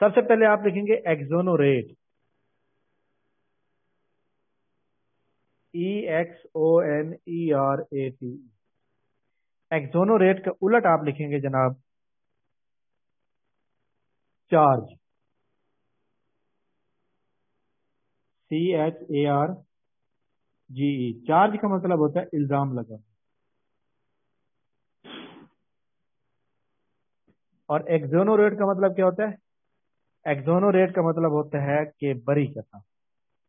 سب سے پہلے آپ لکھیں گے ایکزونوریٹ، EXONERAT. ایکزونوریٹ کا الٹ آپ لکھیں گے جناب چارج، CHARGE. چارج کا مطلب ہوتا ہے الزام لگانا، اور ایکزونوریٹ کا مطلب کیا ہوتا ہے؟ ایکزونوریٹ کا مطلب ہوتا ہے کہ بری کرنا.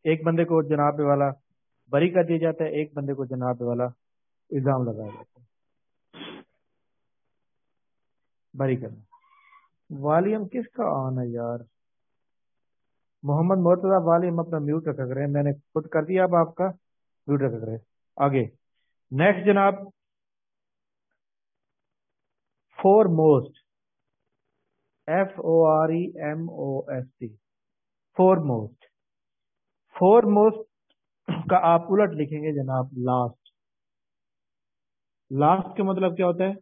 ایک بندے کو جناب والا بری کر دیا جاتا ہے، ایک بندے کو جناب والا الزام لگایا جاتا ہے. بری کرنا. والیوم کس کا آن ہے یار؟ محمد مرتضی والیوم اپنا میوٹ رکھا کریں، میں نے خود کر دیا، اب آپ کا میوٹ رکھا کریں. آگے نیکسٹ جناب foremost, FOREMOST. Foremost. Foremost کا آپ الٹ لکھیں گے جناب لاسٹ. لاسٹ کا مطلب کیا ہوتا ہے؟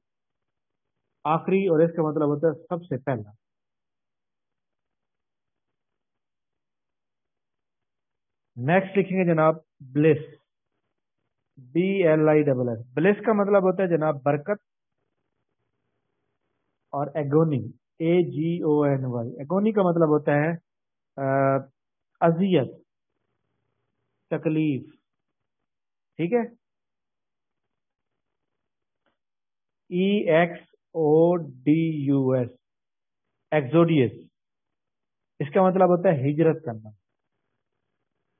آخری، اور اس کا مطلب ہوتا ہے سب سے پہلا. نیکسٹ لکھیں گے جناب بلس، BLISS. بلس کا مطلب ہوتا ہے جناب برکت، اور ایگونی، AGONY. ایگونی کا مطلب ہوتا ہے اذیت، تکلیف. ٹھیک ہے. EXODUS، ایکزوڈیس. اس کا مطلب ہوتا ہے ہجرت کرنا،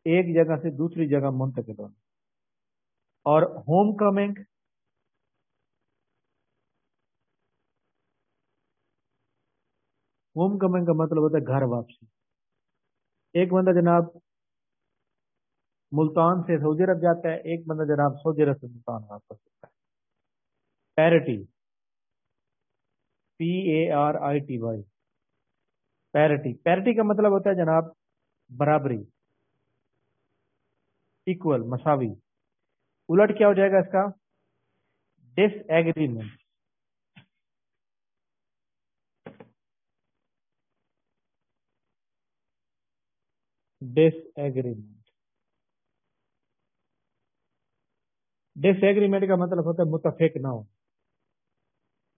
ایک جگہ سے دوسری جگہ منتقل ہونا. اور ہوم کمنگ، ہوم کمنگ کا مطلب ہوتا ہے گھر واپسی. ایک بندہ جناب ملتان سے سعودی عرب جاتا ہے، ایک بندہ جناب سعودی عرب سے ملتان واپس ہوتا ہے. Parity, PARITY. پیرٹی. پیرٹی کا مطلب ہوتا ہے جناب برابری، ایکول، مساوی. الٹ کیا ہو جائے گا اس کا؟ ڈس ایگریمنٹ. ڈس ایگریمنٹ. ڈس ایگریمنٹ کا مطلب ہوتا ہے متفق نہ ہو،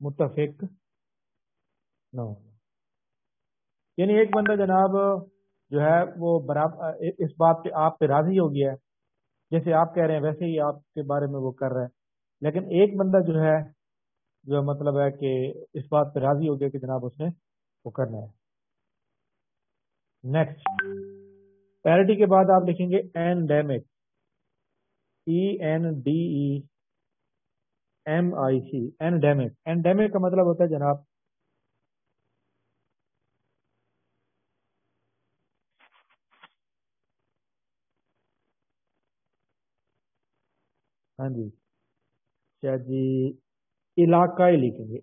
متفق نہ ہو. یعنی ایک بندہ جناب جو ہے وہ برابر اس بات پہ آپ پہ راضی ہو گیا ہے، جیسے آپ کہہ رہے ہیں ویسے ہی آپ کے بارے میں وہ کر رہا ہے. لیکن ایک بندہ جو ہے مطلب ہے کہ اس بات پہ راضی ہو گیا کہ جناب اس نے وہ کرنا ہے. نیکسٹ پیرٹی کے بعد آپ لکھیں گے اینڈیمک، ENDEMIC. اینڈیمک. اینڈیمک کا مطلب ہوتا ہے جناب ہاں جی کیا جی علاقائی لکھیں گے،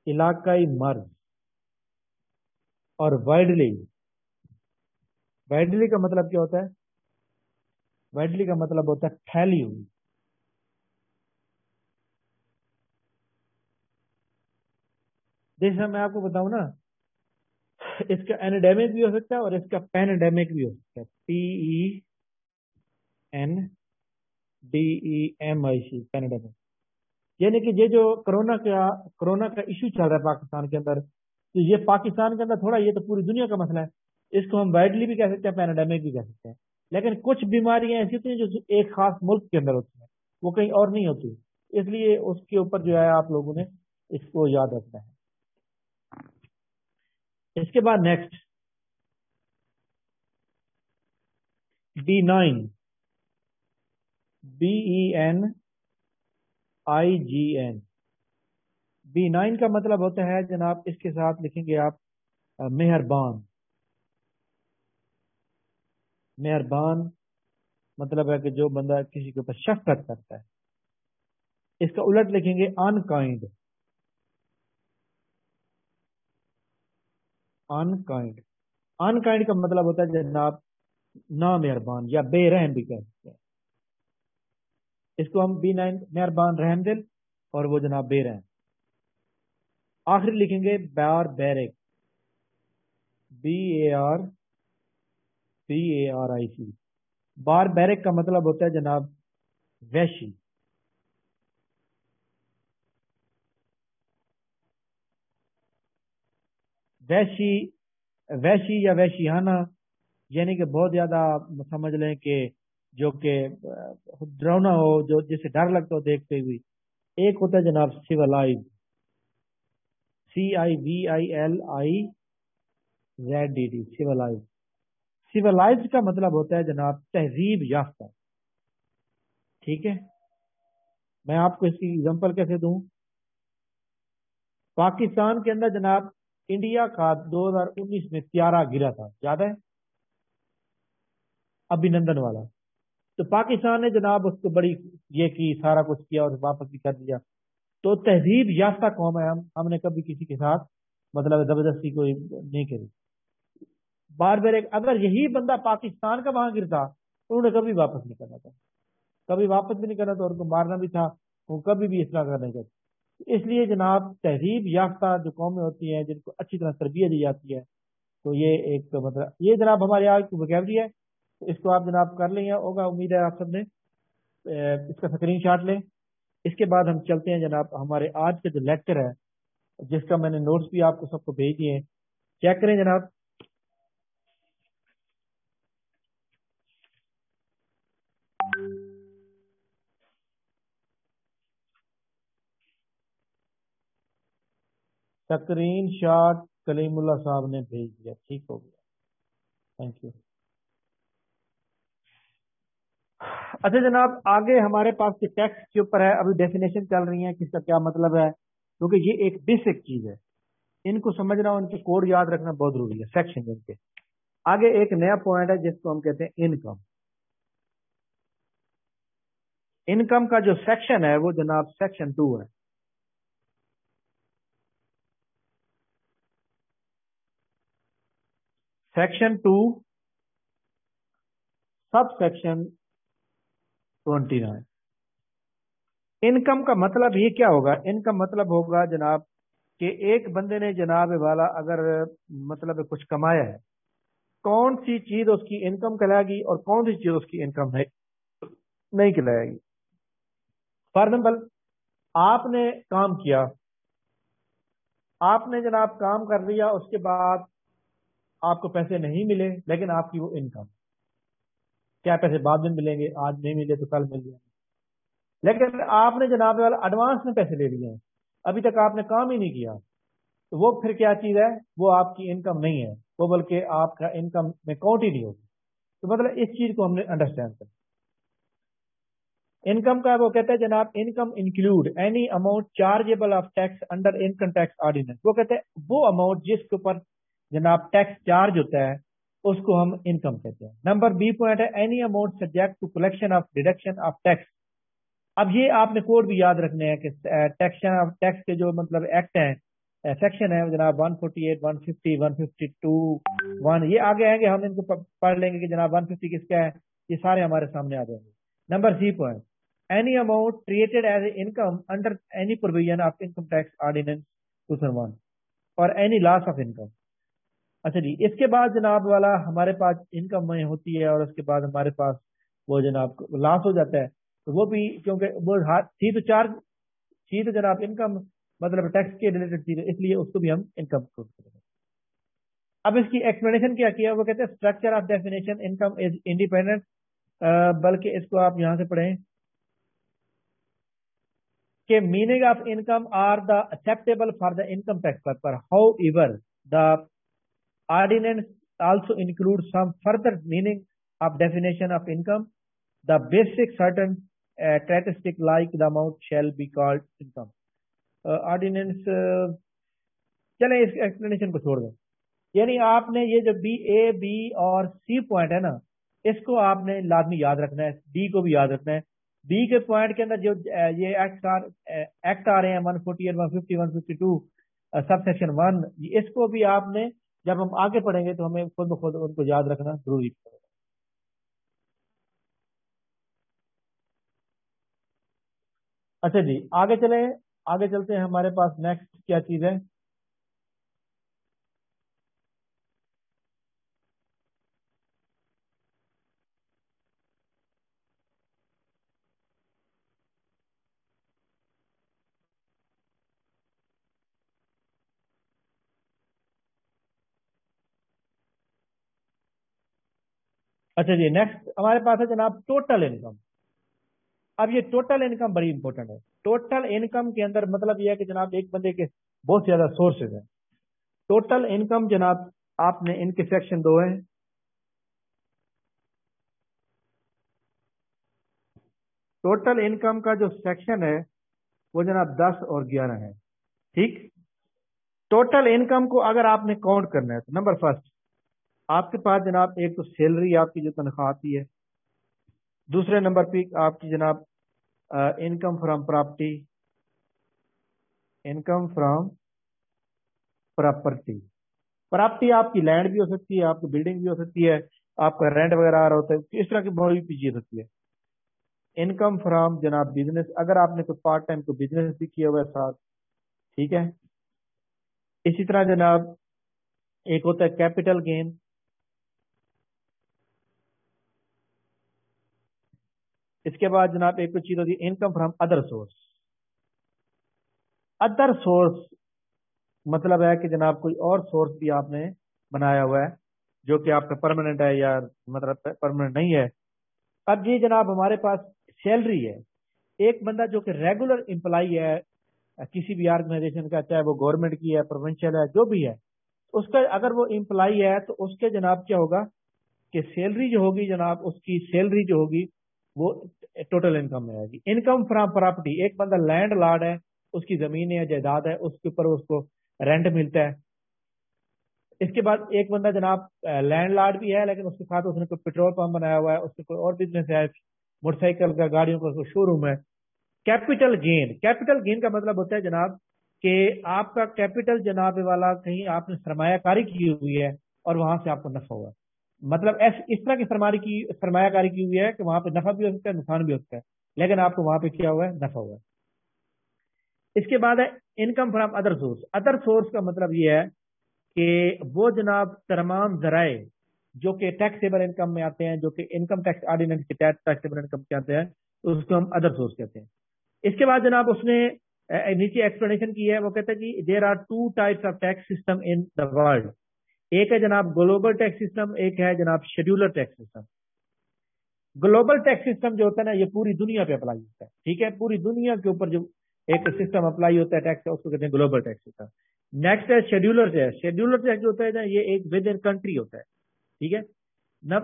علاقائی مرض. اور وائڈلی. وائڈلی کا مطلب کیا ہوتا ہے؟ وائڈلی کا مطلب ہوتا ہے پھیلی ہوئی. جیسے میں آپ کو بتاؤں نا، اس کا اینڈیمک بھی ہو سکتا ہے اور اس کا پینڈیمک بھی ہو سکتا ہے، PENDEMIC. پینڈیمک. یعنی کہ یہ جو کرونا کا ایشو چل رہا ہے پاکستان کے اندر، تو یہ پاکستان کے اندر تھوڑا، یہ تو پوری دنیا کا مسئلہ ہے. اس کو ہم وائڈلی بھی کہہ سکتے ہیں، پینڈیمک بھی کہہ سکتے ہیں. لیکن کچھ بیماریاں ایسی ہوتی ہیں جو ایک خاص ملک کے اندر ہوتی ہیں، وہ کہیں اور نہیں ہوتی. اس لیے اس کے اوپر جو ہے آپ لوگوں نے اس کو یاد رکھنا ہے. اس کے بعد نیکسٹ B9، BENIGN. B9 کا مطلب ہوتا ہے جناب، اس کے ساتھ لکھیں گے آپ مہربان. مہربان مطلب ہے کہ جو بندہ کسی کے اوپر شفقت کرتا ہے. اس کا الٹ لکھیں گے انکائنڈ. انکائنڈ. انکائنڈ کا مطلب ہوتا ہے جناب نا مہربان یا بے رحم بھی کہہ سکتے ہیں. اس کو ہم B9 مہربان، رحم دل، اور وہ جناب بے رحم. आखिरी लिखेंगे बारबेरिक, BARBARIC। बारबेरिक का मतलब होता है जनाब वैशी। वैशी, वैशी या वैशियाना, यानी कि बहुत ज्यादा समझ लें कि जो कि डरावना हो, जो जिसे डर लगता हो देखते हुए। एक होता है जनाब सिविलाइज, CIVILIZED, सिविलाइज। सिविलाइज का मतलब होता है जनाब तहजीब याफ्ता। ठीक है, मैं आपको इसकी एग्जांपल कैसे दूं। पाकिस्तान के अंदर जनाब इंडिया का 2019 में त्यारा गिरा था, याद है, अभिनंदन वाला। तो पाकिस्तान ने जनाब उसको बड़ी ये की, सारा कुछ किया और वापस भी कर दिया। तो तहजीब याफ्ता कौम है, हमने कभी किसी के साथ मतलब जबरदस्ती कोई नहीं करी। बार बार एक अगर यही बंदा पाकिस्तान का वहां गिरता तो उन्होंने कभी वापस नहीं करना था, कभी वापस भी नहीं करना था, उनको मारना भी था, वो कभी भी इस तरह करना नहीं चाहते। इसलिए जनाब तहजीब याफ्ता जो कौमें होती हैं, जिनको अच्छी तरह तरबियत दी जाती है, तो ये एक मतलब ये जनाब हमारे आज की वोकैबुलरी है। तो इसको आप जनाब कर लेंगे होगा, उम्मीद है आप सबने इसका स्क्रीन शॉट लें। इसके बाद हम चलते हैं जनाब हमारे आज के जो लेक्चर है, जिसका मैंने नोट्स भी आपको सबको भेज दिए हैं, चेक करें जनाब। स्क्रीन शॉट कलीमुल्ला साहब ने भेज दिया, ठीक हो गया, थैंक यू। अच्छा जनाब, आगे हमारे पास के टेक्स्ट के ऊपर है, अभी डेफिनेशन चल रही है किसका क्या मतलब है, क्योंकि ये एक बेसिक चीज है, इनको समझना, उनके कोड याद रखना बहुत जरूरी है, सेक्शन इनके। आगे एक नया पॉइंट है जिसको हम कहते हैं इनकम। इनकम का जो सेक्शन है वो जनाब सेक्शन 2 है। Section 2 sub section 29। इनकम का मतलब ये क्या होगा, इनका मतलब होगा जनाब कि एक बंदे ने जनाब वाला अगर मतलब कुछ कमाया है, कौन सी चीज उसकी इनकम कहलाएगी और कौन सी चीज उसकी इनकम नहीं कहलाएगी। फॉर एग्जाम्पल, आपने काम किया, आपने जनाब काम कर लिया, उसके बाद आपको पैसे नहीं मिले, लेकिन आपकी वो इनकम, क्या पैसे बाद में मिलेंगे, आज नहीं मिले तो कल मिल जाएंगे, लेकिन आपने जनाब वाला एडवांस में पैसे ले लिए हैं, अभी तक आपने काम ही नहीं किया, तो वो फिर क्या चीज है, वो आपकी इनकम नहीं है, वो बल्कि आपका इनकम में काउंट ही नहीं होगी। तो मतलब इस चीज को हमने अंडरस्टैंड करना। इनकम का वो कहते हैं जनाब income include any amount chargeable of tax under income tax ordinance. वो कहते हैं वो अमाउंट जिसके ऊपर जनाब टैक्स चार्ज होता है उसको हम इनकम कहते हैं। नंबर बी पॉइंट है any amount subject to collection of deduction of tax. अब ये आपने कोड भी याद रखने हैं कि टैक्शन ऑफ टैक्स के जो मतलब एक्ट हैं, सेक्शन है जनाब 148, 150, 152, 1, ये आगे आएंगे, हम इनको पढ़ लेंगे कि जनाब 150 किसका है, ये सारे हमारे सामने आ जाएंगे। Number c point any amount created as income under any provision of income tax ordinance 2001 और एनी लॉस ऑफ इनकम। अच्छा जी, इसके बाद जनाब वाला हमारे पास इनकम में होती है और उसके बाद हमारे पास वो जनाब लॉस हो जाता है, तो वो भी क्योंकि वो थी तो चार्ज थी तो जनाब इनकम मतलब टैक्स के रिलेटेड थी, तो इसलिए उसको भी हम इनकम करेंगे। अब इसकी एक्सप्लेनेशन क्या किया, वो कहते हैं structure of definition income is independent, बल्कि इसको आप यहां से पढ़ें कि meaning of income are the acceptable for the income tax purpose, however the ordinance also include some further meaning of definition of income. The basic certain characteristic like the amount shall be called income. Ordinance चलें इस explanation को छोड़ दें। यानी आपने ये जो B और सी पॉइंट है ना, इसको आपने लाजमी याद रखना है, डी को भी याद रखना है। बी के पॉइंट के अंदर जो ये एक्ट आ रहे हैं 148, 150, 152 सब सेक्शन 1, इसको भी आपने जब हम आगे पढ़ेंगे तो हमें खुद ब खुद उनको याद रखना जरूरी है। अच्छा जी, आगे चले, आगे चलते हैं, हमारे पास नेक्स्ट क्या चीज है, अच्छा जी, नेक्स्ट हमारे पास है जनाब टोटल इनकम। अब ये टोटल इनकम बड़ी इंपॉर्टेंट है। टोटल इनकम के अंदर मतलब ये है कि जनाब एक बंदे के बहुत ज्यादा सोर्सेज हैं। टोटल इनकम जनाब आपने इनके सेक्शन दो है। टोटल इनकम का जो सेक्शन है वो जनाब 10 और 11 है। ठीक। टोटल इनकम को अगर आपने काउंट करना है तो नंबर फर्स्ट आपके पास जनाब एक तो सैलरी आपकी जो तनख्वाह आती है। दूसरे नंबर पे आपकी जनाब income from property, income from property. Property आपकी लैंड भी हो सकती है, आपकी बिल्डिंग भी हो सकती है, आपका रेंट वगैरह आ रहा होता है, इस तरह की बड़ी चीज होती है। इनकम फ्रॉम जनाब बिजनेस, अगर आपने कोई पार्ट टाइम को बिजनेस भी किया हुआ है साथ। ठीक है। इसी तरह जनाब एक होता है कैपिटल गेन। इसके बाद जनाब एक चीज होती है income from other source. Other source मतलब है कि जनाब कोई और सोर्स भी आपने बनाया हुआ है जो कि आपका परमानेंट है या मतलब परमानेंट नहीं है। अब ये जनाब हमारे पास सैलरी है। एक बंदा जो कि रेगुलर एम्प्लॉई है किसी भी ऑर्गेनाइजेशन का, चाहे वो गवर्नमेंट की है, प्रोविंशियल है, जो भी है, उसका अगर वो एम्प्लॉई है तो उसके जनाब क्या होगा कि सैलरी जो होगी जनाब, उसकी सैलरी जो होगी वो टोटल इनकम में आएगी। इनकम फ्रॉम प्रॉपर्टी, एक बंदा लैंड लॉर्ड है, उसकी जमीन है, जायदाद है, उसके ऊपर उसको रेंट मिलता है। इसके बाद एक बंदा जनाब लैंड लॉर्ड भी है लेकिन उसके साथ उसने कोई पेट्रोल पंप बनाया हुआ है, उसके कोई और बिजनेस है, मोटरसाइकिल का, गाड़ियों का शोरूम है। कैपिटल गेन, कैपिटल गेन का मतलब होता है जनाब कि आपका कैपिटल जनाब वाला कहीं आपने सरमायाकारी की हुई है और वहां से आपको नफा हुआ है। मतलब इस तरह की सरमायाकारी की हुई है कि वहां पे नफा भी हो सकता है, नुकसान भी हो सकता है, लेकिन आपको वहां पे क्या हुआ है, नफा हुआ है। इसके बाद है income from other source. Other source का मतलब ये है कि वो जनाब तमाम जराए जो कि टैक्सेबल इनकम में आते हैं, जो कि इनकम टैक्स ऑर्डिनेंस के तहत टैक्सेबल इनकम के आते हैं, तो उसको हम अदर सोर्स कहते हैं। इसके बाद जनाब उसने नीचे एक्सप्लेनेशन की है, वो कहता है कि there are two types of tax system in the world. एक है जनाब ग्लोबल टैक्स सिस्टम, एक है जनाब schedular tax system. Global tax system जो होता है ना, ये पूरी दुनिया पे अप्लाई होता है। ठीक है, पूरी दुनिया के ऊपर जो एक सिस्टम अप्लाई होता है टैक्स का, उसको कहते हैं ग्लोबल टैक्स सिस्टम। नेक्स्ट है शेड्यूलर टैक्स। शेड्यूलर टैक्स जो होता है ना, ये एक विद इन कंट्री होता है। ठीक है।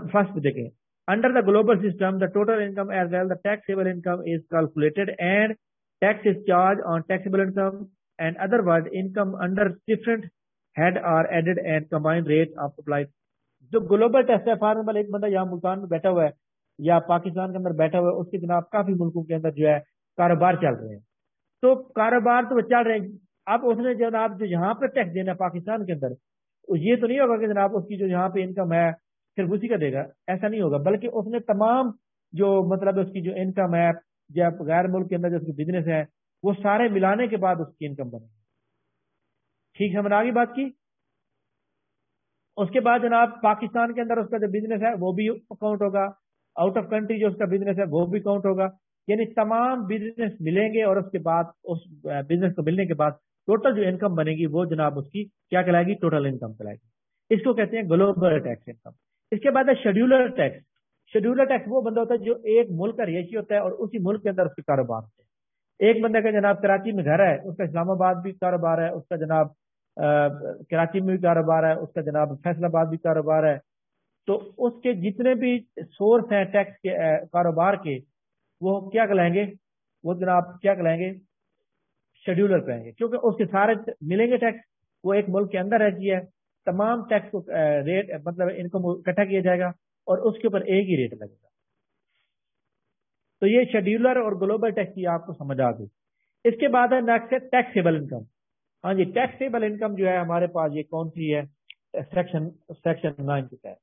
फर्स्ट देखें, under the global system the total income as well the taxable income is calculated and tax is charge on taxable income and other word income under different head are added and combined rate of apply. जो global tax है, for example एक बंदा यहाँ मुल्तान में बैठा हुआ है या पाकिस्तान के अंदर बैठा हुआ है, उसके जनाब काफी मुल्कों के अंदर जो है कारोबार चल रहे हैं। तो कारोबार तो चल रहे हैं, अब उसने जनाब जो यहाँ पे टैक्स देना है पाकिस्तान के अंदर, तो ये तो नहीं होगा कि जनाब उसकी जो यहाँ पे इनकम है सिर्फ उसी का देगा, ऐसा नहीं होगा, बल्कि उसने तमाम जो मतलब उसकी जो इनकम है जब गैर मुल्क के अंदर जो उसकी बिजनेस है वो सारे मिलाने के बाद उसकी इनकम बनेगी। ठीक समझ आ गई बात की। उसके बाद जनाब पाकिस्तान के अंदर उसका जो बिजनेस है वो भी काउंट होगा, आउट ऑफ कंट्री जो उसका बिजनेस है वो भी काउंट होगा। यानी तमाम बिजनेस मिलेंगे और उसके बाद उस बिजनेस को मिलने के बाद टोटल जो इनकम बनेगी वो जनाब उसकी क्या कहलाएगी, टोटल इनकम कहलाएगी। इसको कहते हैं ग्लोबल टैक्स इनकम। इसके बाद है शेड्यूलर टैक्स। शेड्यूलर टैक्स वो बंदा होता है जो एक मुल्क का रिहायशी होता है और उसी मुल्क के अंदर उसके कारोबार होते हैं। एक बंदा का जनाब कराची में घर है, उसका इस्लामाबाद भी कारोबार है, उसका जनाब कराची में भी कारोबार है, उसका जनाब फैसलाबाद भी कारोबार है। तो उसके जितने भी सोर्स हैं टैक्स के कारोबार के, वो क्या कहलाएंगे, वो जनाब क्या कहलाएंगे, शेड्यूलर कहेंगे, क्योंकि उसके सारे मिलेंगे टैक्स। वो एक मुल्क के अंदर रहती है, तमाम टैक्स को रेट मतलब इनको इकट्ठा किया जाएगा और उसके ऊपर एक ही रेट लगेगा। तो ये शेड्यूलर और ग्लोबल टैक्स की आपको समझ आ गई। इसके बाद है नेक्स्ट है टैक्सेबल इनकम। हाँ जी, टैक्सेबल इनकम जो है हमारे पास ये कौन सी है, सेक्शन सेक्शन 9 के तहत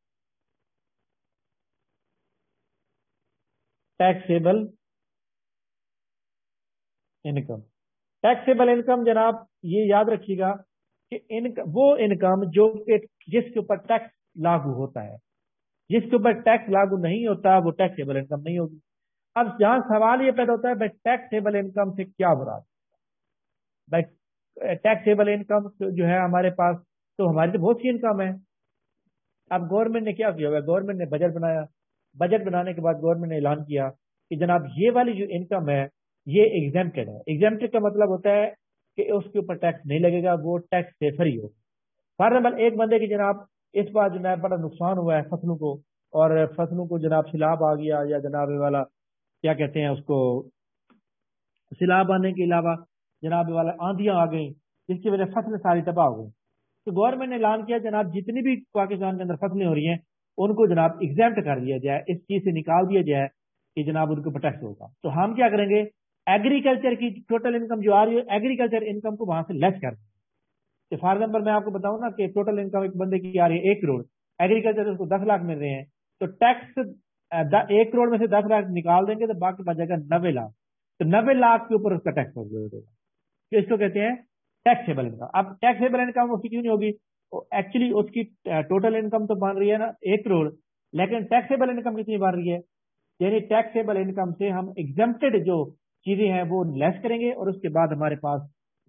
टैक्सेबल इनकम। टैक्सेबल इनकम जनाब ये याद रखिएगा कि वो इनकम जो कि जिसके ऊपर टैक्स लागू होता है, जिसके ऊपर टैक्स लागू नहीं होता वो टैक्सेबल इनकम नहीं होगी। अब जहां सवाल ये पैदा होता है भाई टैक्सेबल इनकम से क्या मुराद, भाई टैक्सेबल इनकम जो है हमारे पास, तो हमारी तो बहुत सी इनकम है। अब गवर्नमेंट ने क्या किया हुआ है, गवर्नमेंट ने बजट बनाया, بجٹ بنانے کے بعد گورنمنٹ نے اعلان کیا کہ جناب یہ والی جو انکم ہے یہ ایگزیمپٹڈ ہے. ایگزیمپٹڈ کا مطلب ہوتا ہے کہ اس کے اوپر ٹیکس نہیں لگے گا, وہ ٹیکس سے فری ہو. فار ایگزامپل ایک بندے کی جناب اس بار جو ہے بڑا نقصان ہوا ہے فصلوں کو, اور فصلوں کو جناب سیلاب آ گیا, یا جناب والا کیا کہتے ہیں اس کو, سیلاب آنے کے علاوہ جناب والا آندیاں آ گئیں جس کی وجہ سے فصلیں ساری تباہ ہو گئی. تو گورنمنٹ نے اعلان کیا جناب جتنی بھی پاکستان کے اندر فصلیں ہو رہی ہیں ان کو جناب ایگزیمپٹ کر دیا جائے, اس چیز سے نکال دیا جائے کہ جناب ان کو ٹیکس ہوگا. تو ہم کیا کریں گے, ایگریکلچر کی ٹوٹل انکم جو آ رہی ہے ایگریکلچر انکم کو وہاں سے لیس کر دیں. کہ فار ایگزامپل میں آپ کو بتاؤں نا کہ ٹوٹل انکم ایک بندے کی آ رہی ہے 1 کروڑ, ایگریکلچر اس کو 10 لاکھ مل رہے ہیں, تو ٹیکس 1 کروڑ میں سے 10 لاکھ نکال دیں گے تو باقی بچ جائے گا 90 لاکھ. تو 90 لاکھ کے اوپر اس کا ٹیکس ہو جائے گا, تو اس کو کہتے ہیں ٹیکسیبل انکم. اب ٹیکسیبل انکم اس کی کیوں نہیں ہوگی, ایکچولی اس کی ٹوٹل انکم تو بن رہی ہے نا 1 کروڑ, لیکن ٹیکسیبل انکم کتنی بن رہی ہے, یعنی ٹیکسیبل انکم سے ہم ایگزمپٹڈ جو چیزیں ہیں وہ لیس کریں گے اور اس کے بعد ہمارے پاس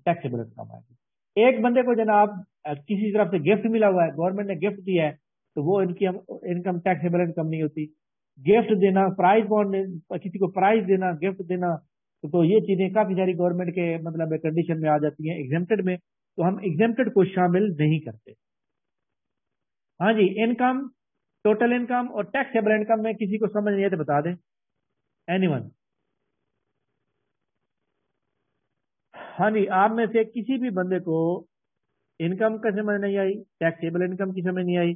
ٹیکسیبل انکم آئے گی. ایک بندے کو جناب کسی طرف سے گفٹ ملا ہوا ہے, گورنمنٹ نے گفٹ دیا ہے, تو وہ ان کی انکم ٹیکسیبل انکم نہیں ہوتی. گفٹ دینا, پرائز بانڈ, کسی کو پرائز دینا, گفٹ دینا, تو یہ چیزیں کافی ساری گورنمنٹ کے مطلب کنڈیشن میں آ جاتی ہیں ایگزمپٹڈ میں, تو ہم ایگزمپٹڈ کو شامل نہیں کرتے. ہاں جی, انکم, ٹوٹل انکم اور ٹیکسیبل انکم میں کسی کو سمجھ نہیں ہے تو بتا دیں, اینی ون. ہاں جی, آپ میں سے کسی بھی بندے کو انکم کا سمجھ نہیں آئی, ٹیکسیبل انکم کی سمجھ نہیں آئی,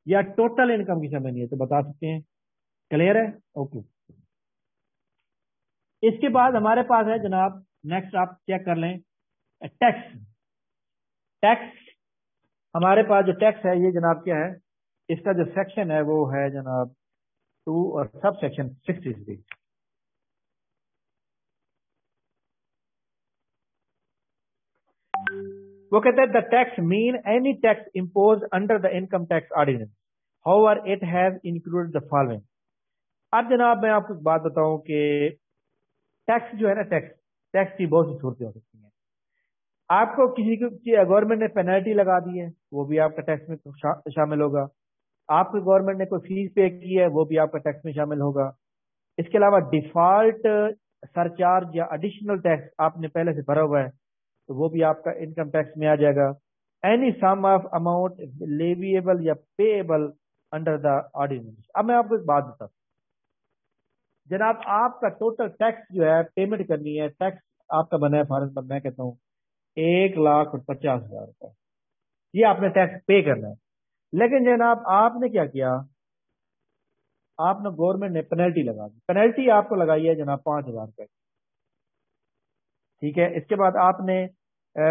یا ٹوٹل انکم کی سمجھ نہیں آئی, تو بتا سکتے ہیں. کلیئر ہے؟ اوکے. اس کے بعد ہمارے پاس ہے جناب نیکسٹ, آپ چیک کر لیں ٹیکس. ٹیکس ہمارے پاس جو ٹیکس ہے یہ جناب کیا ہے, اس کا جو سیکشن ہے وہ ہے جناب 2 اور سب سیکشن 63. وہ کہتے ہیں the tax man any tax impose under the income tax ordinance, however it has included the following. اب جناب میں آپ کو ایک بات بتاؤں کہ ٹیکس جو ہے نا, ٹیکس کی بہت سی صورتیں ہو سکتی ہیں. آپ کو کسی کو گورنمنٹ نے پینلٹی لگا دی ہے, وہ بھی آپ کا ٹیکس میں شامل ہوگا. آپ کو گورنمنٹ نے کوئی فیس پے کی ہے, وہ بھی آپ کا ٹیکس میں شامل ہوگا. اس کے علاوہ ڈیفالٹ سرچارج یا ایڈیشنل ٹیکس آپ نے پہلے سے بھرا ہوا ہے, تو وہ بھی آپ کا انکم ٹیکس میں آ جائے گا. اینی سم آف اماؤنٹ لیویبل یا پے ایبل انڈر دا آرڈیننس. اب میں آپ کو ایک بات بتاتا ہوں جناب, آپ کا ٹوٹل ٹیکس جو ہے پیمنٹ کرنی ہے, ٹیکس آپ کا بنا ہے فارغ پر میں کہتا ہوں 1,50,000 روپے, یہ آپ نے ٹیکس پے کرنا ہے. لیکن جناب آپ نے کیا کیا, آپ نے گورنمنٹ نے پینلٹی لگا دی. پینلٹی آپ کو لگائی ہے جناب 5,000 روپے, ٹھیک ہے. اس کے بعد آپ نے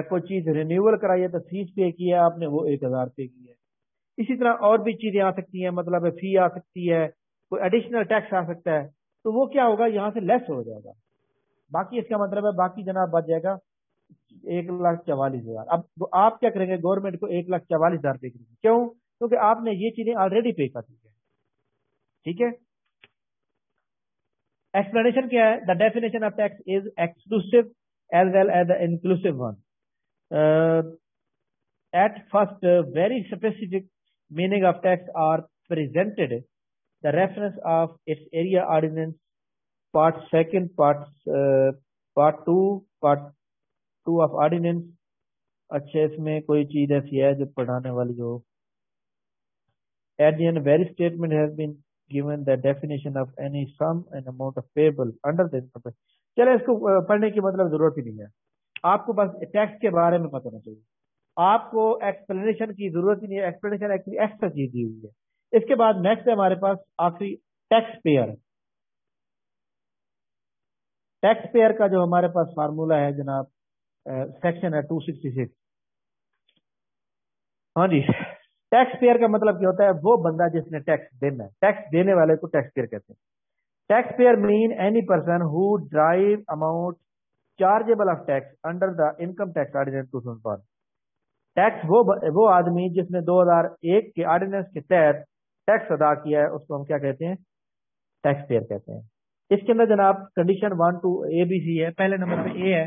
کوئی چیز رینیول کرائی ہے تو فیس پے کی ہے آپ نے, وہ 1,000 پے کی ہے. اسی طرح اور بھی چیزیں آ سکتی ہیں, مطلب فی آ سکتی ہے, کوئی ایڈیشنل ٹیکس آ سکتا ہے, تو وہ کیا ہوگا یہاں سے لیس ہو جائے گا. باقی اس کا مطلب ہے باقی جناب بچ جائے گا 1,44,000. اب آپ کیا کریں گے, گورنمنٹ کو 1,44,000 پے کریں گے. کیوں؟ کیونکہ آپ نے یہ چیزیں آلریڈی پے کر دی ہے. ٹھیک ہے. ایکسپلینیشن کیا ہے, the definition of tax is exclusive as well as the inclusive one. At first very specific meaning of tax are presented. The reference of its area ordinance part 2 part 2 of ordinance. اچھا, اس میں کوئی چیز ایسی ہے جو پڑھانے والی ہو. At the end, very statement has been given the definition of any sum and amount of payable under the income tax. چلے اس کو پڑھنے کی مطلب ضرورت ہی نہیں ہے, آپ کو بس ٹیکس کے بارے میں پتہ ہونا چاہیے. آپ کو ایکسپلینیشن کی ضرورت ہی نہیں ہے, ایکسپلینیشن ایکچولی ایکسٹرا چیز دی ہوئی ہے. اس کے بعد نیکسٹ ہے ہمارے پاس آخری ٹیکس پیئر. ٹیکس پیئر کا جو ہمارے پاس فارمولا ہے جناب سیکشن ہے 266. ہاں جی, ٹیکس پیئر کا مطلب کیا ہوتا ہے, وہ بندہ جس نے ٹیکس دینا ہے, ٹیکس دینے والے کو ٹیکس پیئر کہتے ہیں. Tax payer means any person who derive amount chargeable of tax under the income tax ordinance 2005. ٹیکس وہ آدمی جس نے 2001 کے آرڈیننس کے تحت ٹیکس ادا کیا ہے, اس کو ہم کیا کہتے ہیں, ٹیکس پیئر کہتے ہیں. اس کے اندر جناب کنڈیشن 1 to ABC ہے. پہلے نمبر پہ اے ہے,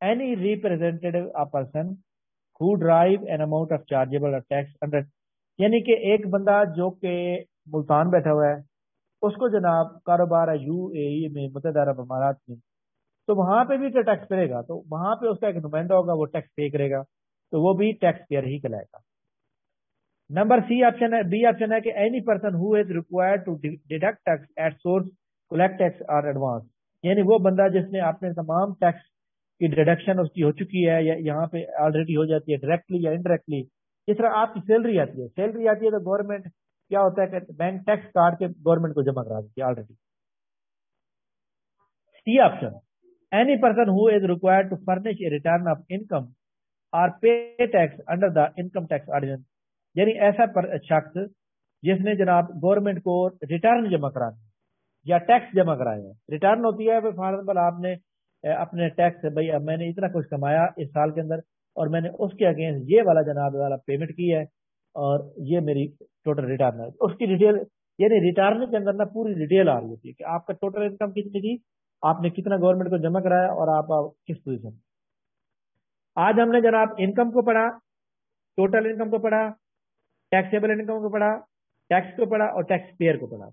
any representative person who derive an amount of chargeable tax under, یعنی کہ ایک بندہ جو کہ ملتان بیٹھا ہوا ہے, اس کو جناب کاروبار ہے UAE میں، متحدہ عرب امارات میں، تو وہاں پہ بھی ٹیکس کرے گا، تو وہاں پہ اس کا ایک نمائندہ ہوگا، وہ ٹیکس پے کرے گا، تو وہ بھی ٹیکس پیئر ہی کہلائے گا۔ نمبر بی آپشن ہے کہ any person who is required to deduct tax at source collect tax اور ایڈوانس، یعنی وہ بندہ جس نے اپنے تمام ٹیکس کی ڈیڈکشن اس کی ہو چکی ہے، یا یہاں پہ آلریڈی ہو جاتی ہے ڈائریکٹلی یا انڈائریکٹلی۔ جس طرح آپ کی سیلری آتی ہے تو گورنمنٹ کیا ہوتا ہے کہ بینک ٹیکس کاٹ کے گورنمنٹ کو جمع کرا دیتی ہے already. C option, any person who is required to furnish a return of income اور pay tax under the income tax ordinance, یعنی ایسا شخص جس نے جناب گورنمنٹ کو ریٹرن جمع کرانا یا ٹیکس جمع کرایا ہے۔ ریٹرن ہوتی ہے فار ایگزامپل آپ نے اپنے ٹیکس، بھائی اب میں نے اتنا کچھ کمایا اس سال کے اندر اور میں نے اس کے اگینسٹ یہ والا جناب والا پیمنٹ کی ہے اور یہ میری ٹوٹل ریٹرن ہے، اس کی ڈیٹیل، یعنی ریٹرن کے اندر نا پوری ڈیٹیل آ رہی ہوتی ہے کہ آپ کا ٹوٹل انکم کتنی تھی، آپ نے کتنا گورنمنٹ کو جمع کرایا اور آپ کس پوزیشن۔ آج ہم نے جناب انکم کو پڑھا، ٹوٹل انکم کو پڑھا، ٹیکسیبل انکم کو پڑھا، ٹیکس کو پڑھا اور ٹیکس پیئر کو پڑھا۔